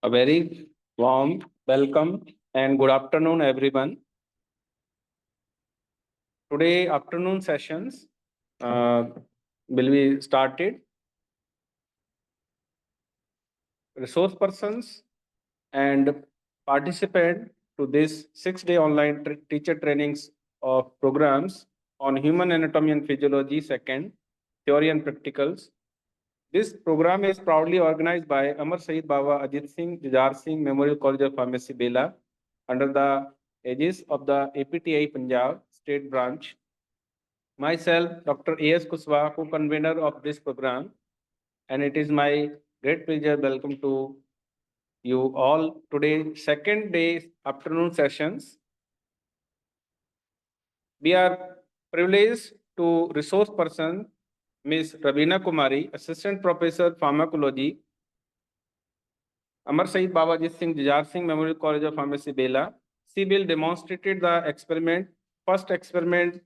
A very warm welcome and good afternoon, everyone. Today afternoon sessions uh, will be started. Resource persons and participant to this 6-day online teacher trainings of programs on human anatomy and physiology, second, theory and practicals. This program is proudly organized by Amar Saeed Baba Ajit Singh Jujar Singh Memorial College of Pharmacy, Bela, under the aegis of the APTI Punjab State Branch. Myself, Dr. A.S. Kuswa, co-convener of this program, and it is my great pleasure welcome to you all today, second day afternoon sessions. We are privileged to resource person Ms. Ravina Kumari, Assistant Professor Pharmacology, Amar Saeed Babajit Singh Jujar Singh Memorial College of Pharmacy, Bela. She will demonstrated the experiment. First experiment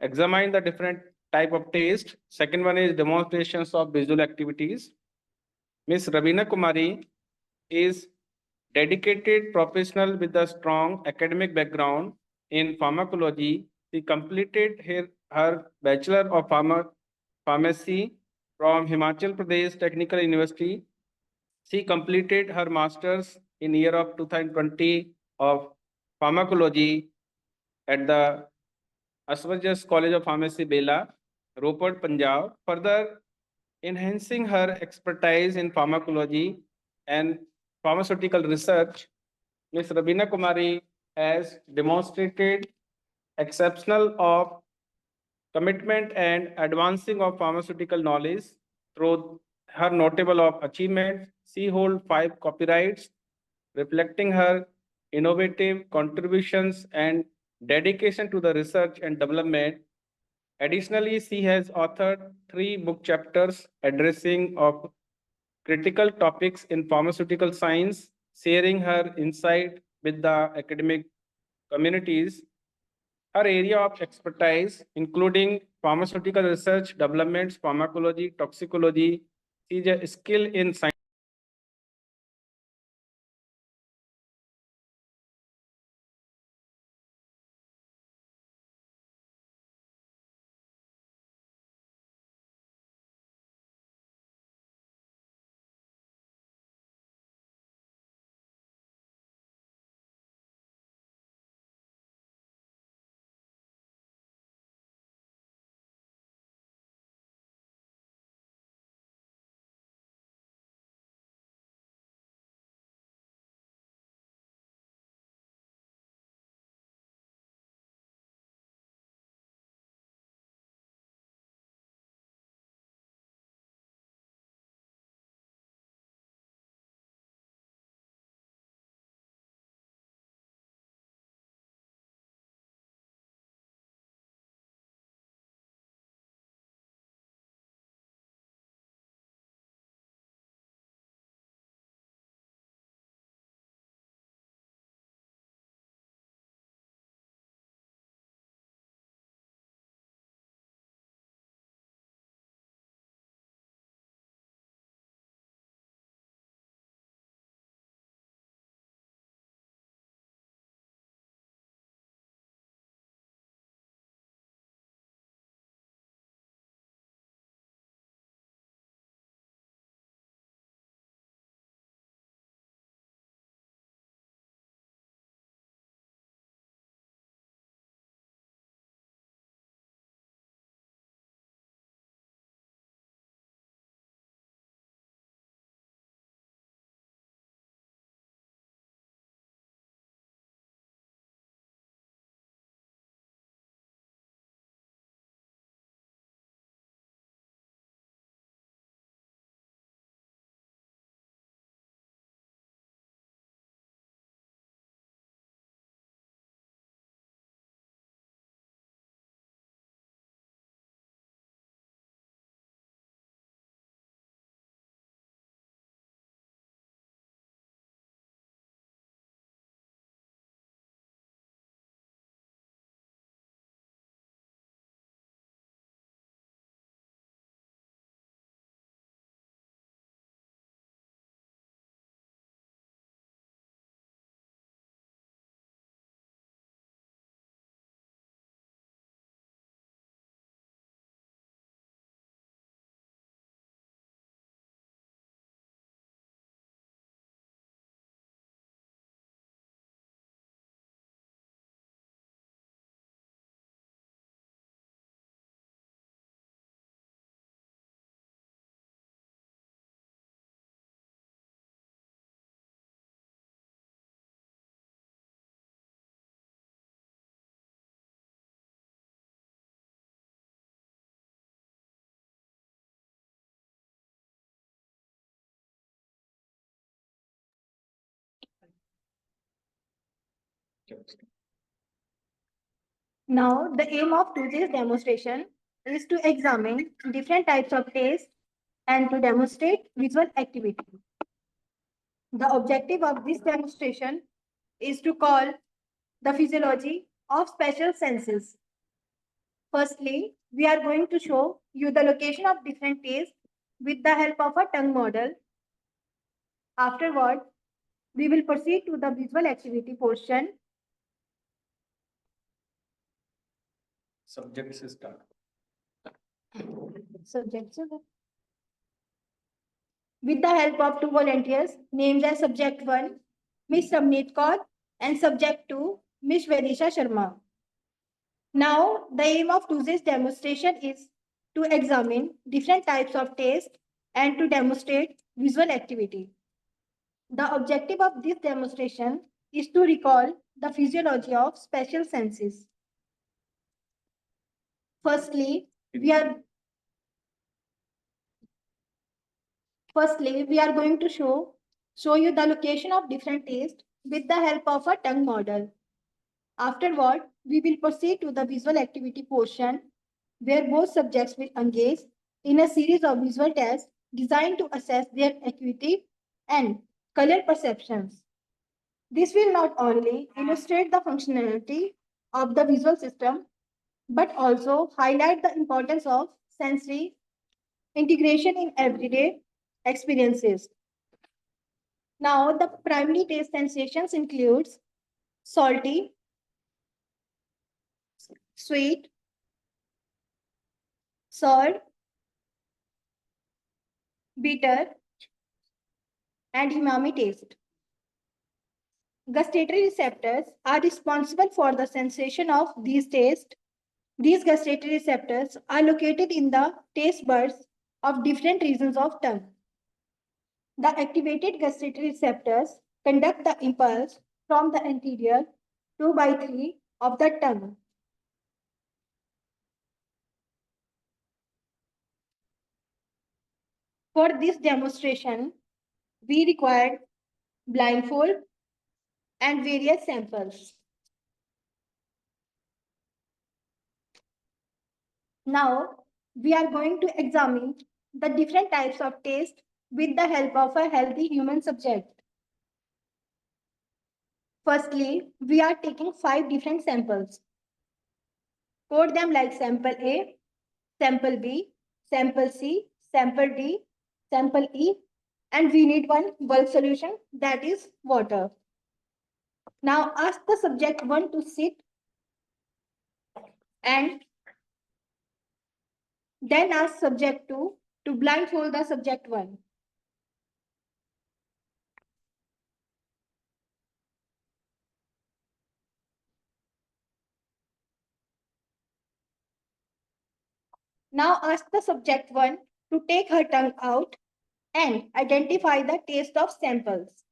examine the different type of taste. Second one is demonstrations of visual activities. Ms. Ravina Kumari is dedicated professional with a strong academic background in pharmacology. She completed her Bachelor of Pharmacy from Himachal Pradesh Technical University. She completed her master's in year of 2020 of pharmacology at the Aswajas College of Pharmacy, Bela, Ropar, Punjab. Further enhancing her expertise in pharmacology and pharmaceutical research, Ms. Rabina Kumari has demonstrated exceptional of commitment and advancing of pharmaceutical knowledge through her notable of achievements. She holds 5 copyrights reflecting her innovative contributions and dedication to the research and development. Additionally, she has authored 3 book chapters addressing of critical topics in pharmaceutical science, sharing her insight with the academic communities. Her area of expertise, including pharmaceutical research, developments, pharmacology, toxicology, she is a skill in science. Now, the aim of today's demonstration is to examine different types of taste and to demonstrate visual activity. The objective of this demonstration is to call the physiology of special senses. Firstly, we are going to show you the location of different tastes with the help of a tongue model. Afterward, we will proceed to the visual activity portion. Subject system. Subject. With the help of two volunteers named as Subject 1, Ms. Ramneet Kaur, and Subject 2, Ms. Vedisha Sharma. Now, the aim of today's demonstration is to examine different types of taste and to demonstrate visual activity. The objective of this demonstration is to recall the physiology of special senses. Firstly, we are going to show you the location of different tastes with the help of a tongue model. Afterward, we will proceed to the visual activity portion where both subjects will engage in a series of visual tests designed to assess their acuity and color perceptions. This will not only illustrate the functionality of the visual system, but also highlight the importance of sensory integration in everyday experiences. Now, the primary taste sensations includes salty, sweet, sour, bitter, and umami taste. Gustatory receptors are responsible for the sensation of these tastes. These gustatory receptors are located in the taste buds of different regions of tongue. The activated gustatory receptors conduct the impulse from the anterior 2/3 of the tongue. For this demonstration, we required blindfold and various samples. Now, we are going to examine the different types of taste with the help of a healthy human subject. Firstly, we are taking 5 different samples. Code them like sample A, sample B, sample C, sample D, sample E, and we need one bulk solution, that is water. Now ask the subject 1 to sit and then ask subject 2 to blindfold the subject 1. Now ask the subject 1 to take her tongue out and identify the taste of samples.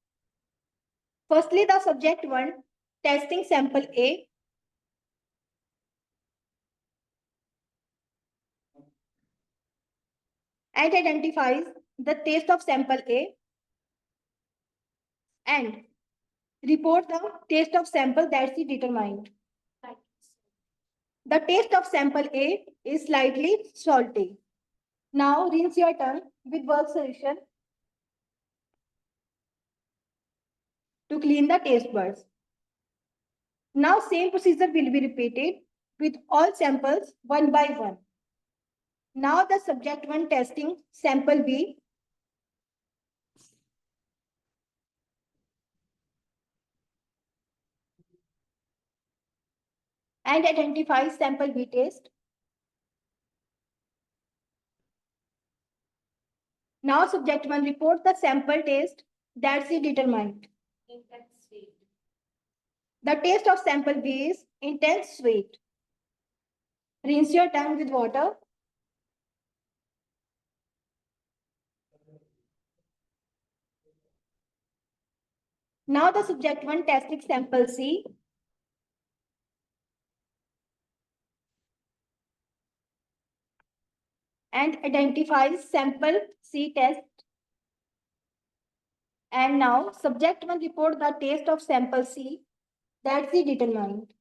Firstly, the subject 1 testing sample A and identifies the taste of sample A and report the taste of sample that she determined. The taste of sample A is slightly salty. Now rinse your tongue with bulk solution to clean the taste buds. Now same procedure will be repeated with all samples one by one. Now the subject 1 testing sample B and identifies sample B taste. Now subject 1 reports the sample taste that she determined. Intense sweet. The taste of sample B is intense sweet. Rinse your tongue with water. Now the subject 1 testing sample C and identifies sample C test. And now subject 1 report the taste of sample C that she determined.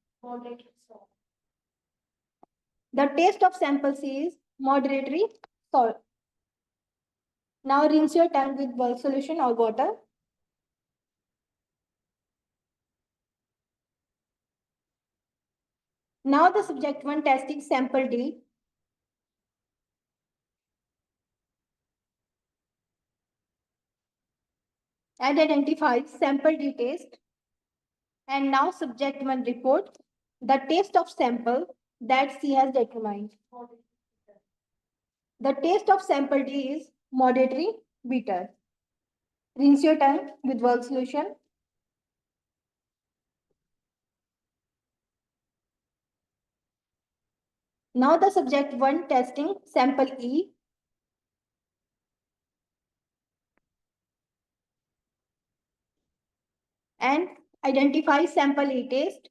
The taste of samples is moderately salt. Now rinse your tongue with bulk solution or water. Now the subject 1 testing sample D. And identifies sample D taste. And now subject 1 report the taste of sample that she has determined. The taste of sample D is moderately bitter. Rinse your tongue with bulk solution. Now the subject 1 testing sample E. And identify sample E taste.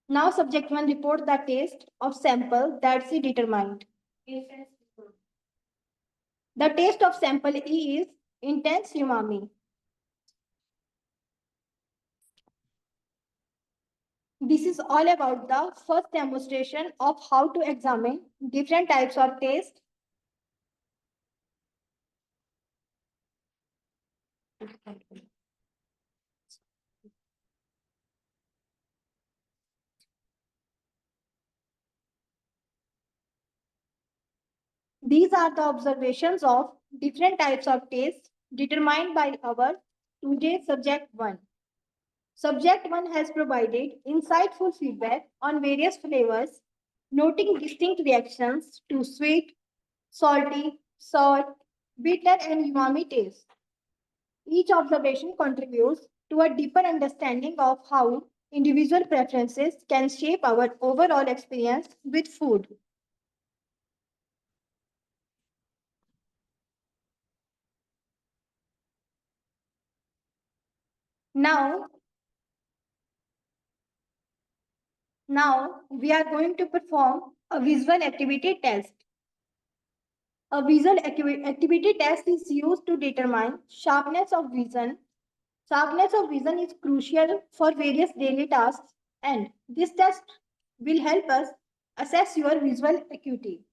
Now subject 1 report the taste of sample that she determined. The taste of sample E is intense umami. This is all about the first demonstration of how to examine different types of taste. These are the observations of different types of taste determined by our today's subject 1. Subject 1 has provided insightful feedback on various flavors, noting distinct reactions to sweet, salty, sour, bitter, and umami taste. Each observation contributes to a deeper understanding of how individual preferences can shape our overall experience with food. Now we are going to perform a visual activity test. A visual activity test is used to determine sharpness of vision. Sharpness of vision is crucial for various daily tasks, and this test will help us assess your visual acuity.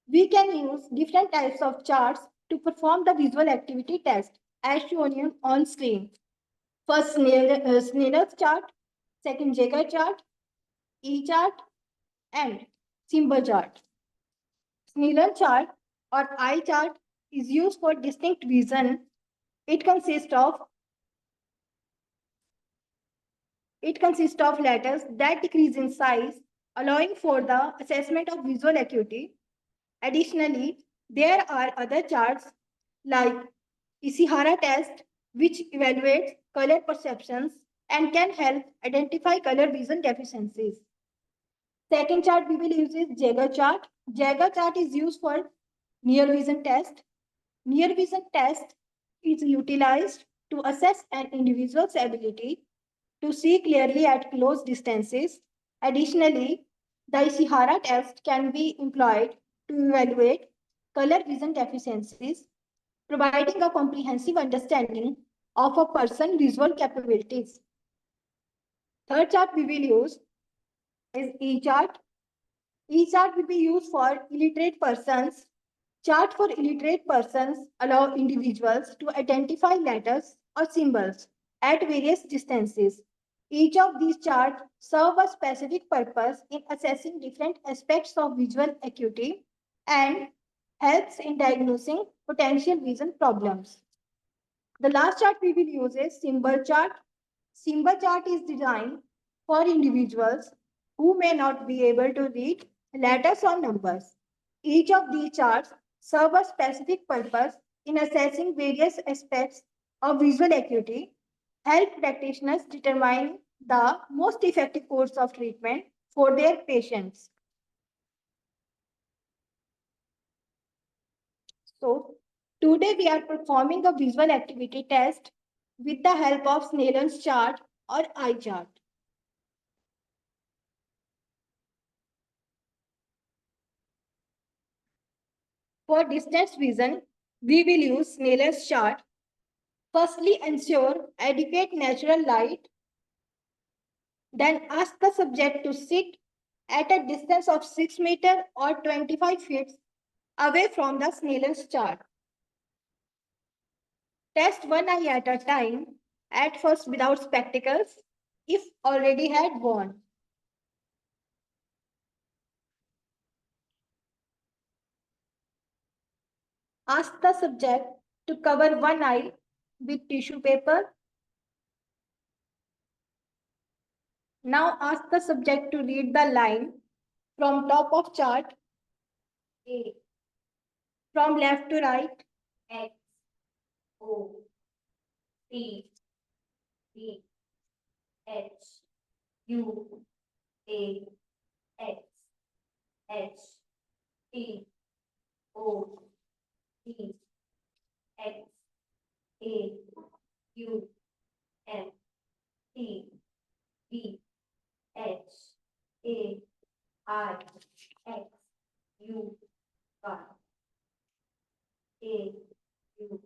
We can use different types of charts to perform the visual activity test as shown on screen. First, Sneller's chart, second, Jaeger chart, E chart, and symbol chart. Sneller chart or eye chart is used for distinct vision. It consists of letters that decrease in size, allowing for the assessment of visual acuity. Additionally, there are other charts like Ishihara test, which evaluates color perceptions and can help identify color vision deficiencies. Second chart we will use is Jaeger chart. Jaeger chart is used for near vision test. Near vision test is utilized to assess an individual's ability to see clearly at close distances. Additionally, the Ishihara test can be employed to evaluate color vision deficiencies, providing a comprehensive understanding of a person's visual capabilities. Third chart we will use is E-chart. E-chart will be used for illiterate persons. Chart for illiterate persons allow individuals to identify letters or symbols at various distances. Each of these charts serve a specific purpose in assessing different aspects of visual acuity and helps in diagnosing potential vision problems. The last chart we will use is symbol chart. Symbol chart is designed for individuals who may not be able to read letters or numbers. Each of these charts serve a specific purpose in assessing various aspects of visual acuity, help practitioners determine the most effective course of treatment for their patients. So, today we are performing a visual activity test with the help of Snellen's chart or eye chart. For distance vision, we will use Snellen's chart. Firstly, ensure adequate natural light. Then ask the subject to sit at a distance of 6 meters or 25 feet away from the Snellen's chart. Test one eye at a time, at first without spectacles, if already had worn. Ask the subject to cover one eye with tissue paper. Now ask the subject to read the line from top of chart A, from left to right, X, O, T, B, H, U, A, X, H, T, O, T, X, A, U, M, T, B, H, A, I, X, U, Y, A, U.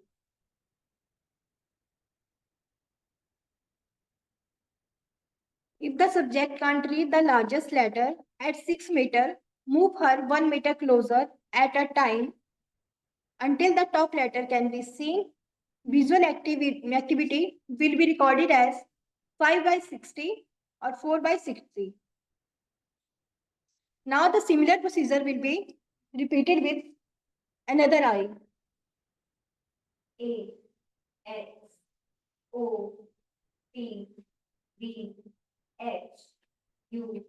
If the subject can't read the largest letter at 6 meters, move her 1 meter closer at a time until the top letter can be seen. Visual activity will be recorded as 5 by 60 or 4 by 60. Now the similar procedure will be repeated with another eye. A, X, O, P, B, H, U,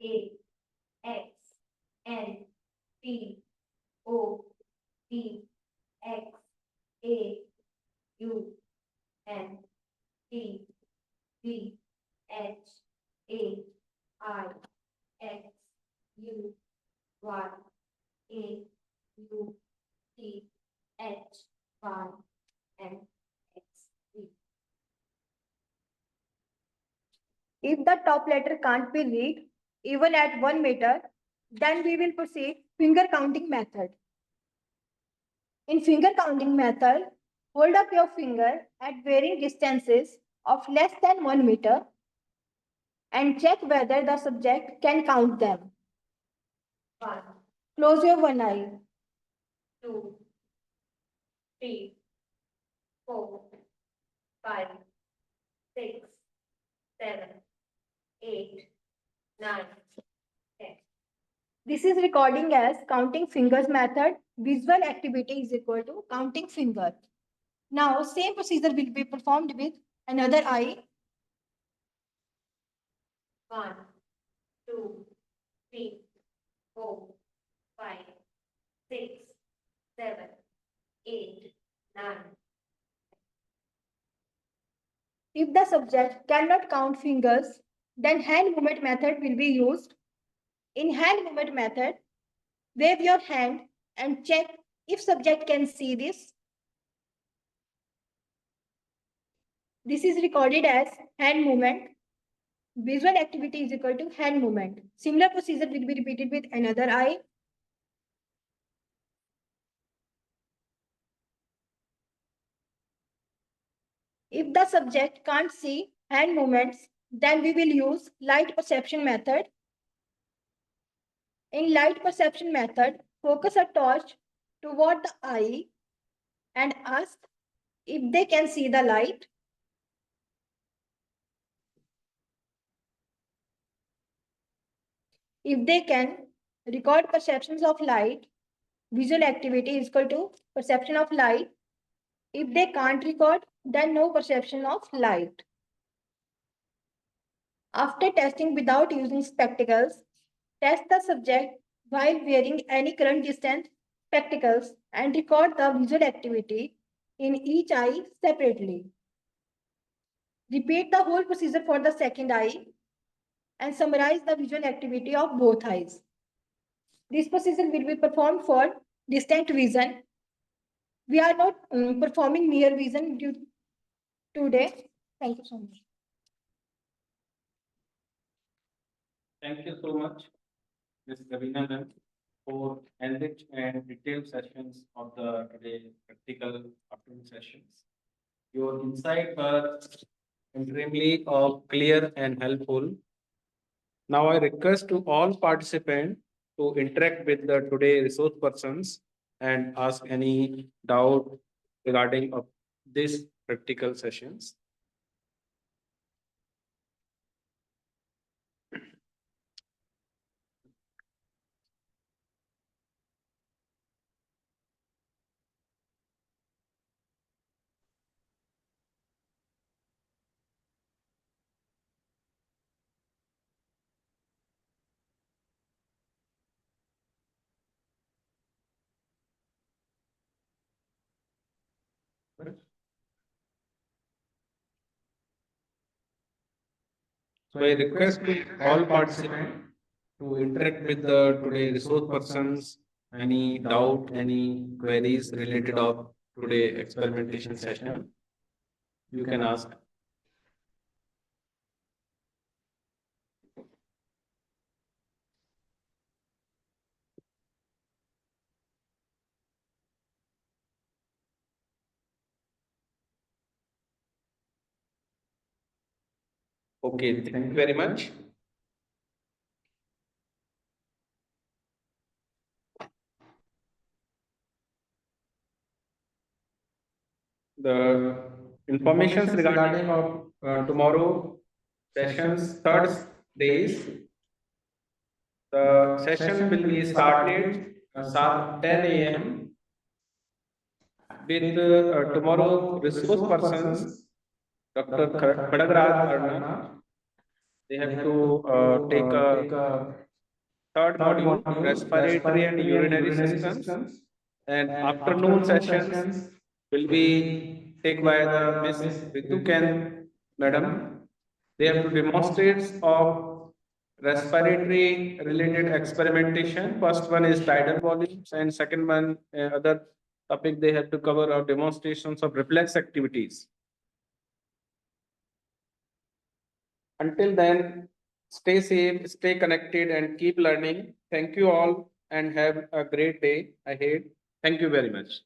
A, X, N, P, O, P, X, A, U, N, P, B, H, A, I, X, U, Y, A, U, T, H, Y, and X, V. If the top letter can't be read even at 1 meter, then we will proceed finger counting method. In finger counting method, hold up your finger at varying distances of less than 1 meter and check whether the subject can count them. 1. Close your one eye. 2, 3, 4, 5, 6, 7, 8, 9, 10. This is recording as counting fingers method. Visual activity is equal to counting finger. Now, same procedure will be performed with another eye. 1, 2, 3, 4, 5, 6, 7, 8, 9. If the subject cannot count fingers, then hand movement method will be used. In hand movement method, wave your hand and check if subject can see this. This is recorded as hand movement. Visual activity is equal to hand movement. Similar procedure will be repeated with another eye. If the subject can't see hand movements, then we will use light perception method. In light perception method, focus a torch toward the eye and ask if they can see the light. If they can, record perceptions of light. Visual activity is equal to perception of light. If they can't record, then no perception of light. After testing without using spectacles, test the subject while wearing any current distance spectacles and record the visual activity in each eye separately. Repeat the whole procedure for the second eye and summarize the visual activity of both eyes. This procedure will be performed for distant vision. We are not performing near vision today. Thank you so much. Thank you so much, Ms. Gavina ma'am, for enriched and detailed sessions of the today practical afternoon sessions. Your insights were extremely clear and helpful. Now I request to all participants to interact with the today resource persons and ask any doubt regarding of this practical sessions. So I request to all participants to interact with the today resource persons. Any doubt, any queries related of today experimentation session, you can ask. Okay, thank you very much. The informations regarding of tomorrow sessions, third days, the session will be started 10 a.m. with tomorrow resource persons, Dr. Khadagraj Arna. They have to take a third module, respiratory and urinary systems, and afternoon sessions will be taken by the Miss Ritu Ken Madam. They have to demonstrate of respiratory related experimentation. First one is tidal volumes, and second one other topic they have to cover are demonstrations of reflex activities. Until then, stay safe, stay connected, and keep learning. Thank you all, and have a great day ahead. Thank you very much.